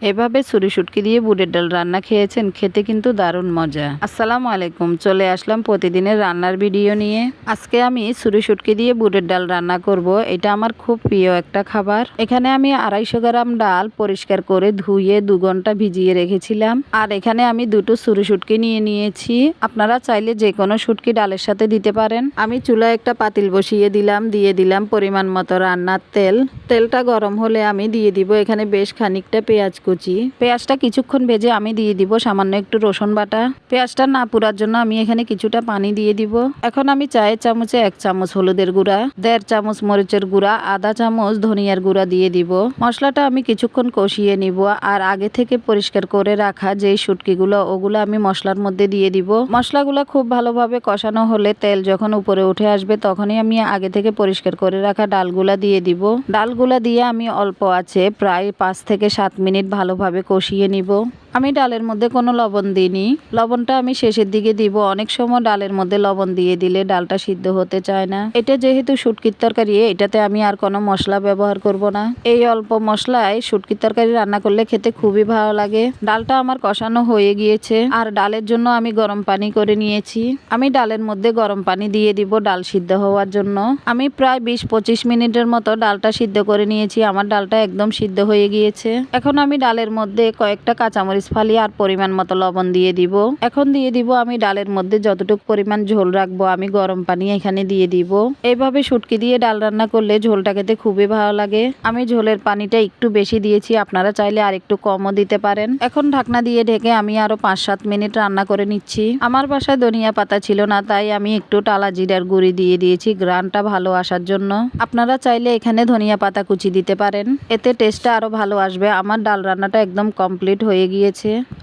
এভাবে ছুরি শুটকি দিয়ে বুটের ডাল রান্না খেয়েছেন? খেতে কিন্তু দারুণ মজা। আসসালামু আলাইকুম, চলে আসলাম প্রতিদিনের রান্নার ভিডিও নিয়ে। আজকে আমি ছুরি শুটকি দিয়ে বুটের ডাল রান্না করব। এটা আমার খুব প্রিয় একটা খাবার। এখানে আমি 250 গ্রাম ডাল পরিষ্কার করে ধুয়ে 2 ঘন্টা ভিজিয়ে রেখেছিলাম। আর এখানে আমি দুটো ছুরি শুটকি নিয়ে নিয়েছি। আপনারা চাইলে যে কোনো শুটকি ডালের সাথে দিতে পারেন। আমি চুলায় একটা পাতিল বসিয়ে দিলাম, দিয়ে দিলাম পরিমাণ মতো রান্নার তেল। তেলটা গরম হলে আমি দিয়ে দিব এখানে বেশ খানিকটা পেঁয়াজ কুচি। পেঁয়াজটা কিছুক্ষণ ভেজে আমি দিয়ে দিব সামান্য একটু রসুন বাটা। পেঁয়াজটা না পুড়ার জন্য আমি এখানে কিছুটা পানি দিয়ে দিব। এখন আমি চায়ের চামচে 1 চামচ হলুদের গুঁড়া, 1.5 চামচ মরিচের গুঁড়া, আধা চামচ ধনিয়ার গুঁড়া দিয়ে দিব। মশলাটা আমি কিছুক্ষণ কষিয়ে নিব। আর আগে থেকে পরিষ্কার করে রাখা যে শুটকিগুলো, ওগুলো আমি মশলার মধ্যে দিয়ে দিব। মশলাগুলো খুব ভালোভাবে কষানো হলে তেল যখন উপরে উঠে আসবে তখনই আমি আগে থেকে পরিষ্কার করে রাখা ডালগুলা দিয়ে দিব। ডালগুলা দিয়ে আমি অল্প আছে প্রায় 5 থেকে 7 মিনিট ভালোভাবে কষিয়ে নিব। আমি ডালের মধ্যে কোনো লবণ দিইনি। লবণটা আমি শেষের দিকে দিব। অনেক সময় ডালের মধ্যে লবণ দিয়ে দিলে ডালটা সিদ্ধ হতে চায় না। এটা যেহেতু শুটকির তরকারি, এটাতে আমি আর কোনো মশলা ব্যবহার করব না। এই অল্প মশলায় শুটকির তরকারি রান্না করলে খেতে খুবই ভালো লাগে। ডালটা আমার কষানো হয়ে গিয়েছে। আর ডালের জন্য আমি গরম পানি করে নিয়েছি। আমি ডালের মধ্যে গরম পানি দিয়ে দিব ডাল সিদ্ধ হওয়ার জন্য। আমি প্রায় 20-25 মিনিটের মতো ডালটা সিদ্ধ করে নিয়েছি। আমার ডালটা একদম সিদ্ধ হয়ে গিয়েছে। এখন আমি ডালের মধ্যে কয়েকটা কাঁচামরিচ ফালি আর পরিমাণ মতো লবণ দিয়ে দিব। এখন দিয়ে দিব আমি ডালের মধ্যে যতটুকু পরিমাণ ঝোল রাখবো আমি গরম পানি এখানে দিয়ে দিব। এইভাবে শুটকি দিয়ে ডাল রান্না করলে ঝোলটা খেতে খুবই ভালো লাগে। আমি ঝোলের পানিটা একটু বেশি দিয়েছি, আপনারা চাইলে আর একটু কমও দিতে পারেন। এখন ঢাকনা দিয়ে ঢেকে আমি আরো 5-7 মিনিট রান্না করে নিচ্ছি। আমার বাসায় ধনিয়া পাতা ছিল না, তাই আমি একটু টালা জিরার গুঁড়ি দিয়ে দিয়েছি গ্রানটা ভালো আসার জন্য। আপনারা চাইলে এখানে ধনিয়া পাতা কুচি দিতে পারেন, এতে টেস্টটা আরো ভালো আসবে। আমার ডাল রান্নাটা একদম কমপ্লিট হয়ে গিয়েছে।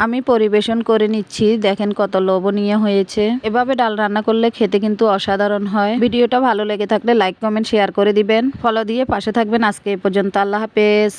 আমি পরিবেশন করে নিচ্ছি। দেখেন কত লোভনীয় হয়েছে। এভাবে ডাল রান্না করলে খেতে কিন্তু অসাধারণ হয়। ভিডিওটা ভালো লেগে থাকলে লাইক, কমেন্ট, শেয়ার করে দিবেন। ফলো দিয়ে পাশে থাকবেন। আজকে এই পর্যন্ত। আল্লাহ হাফেজ।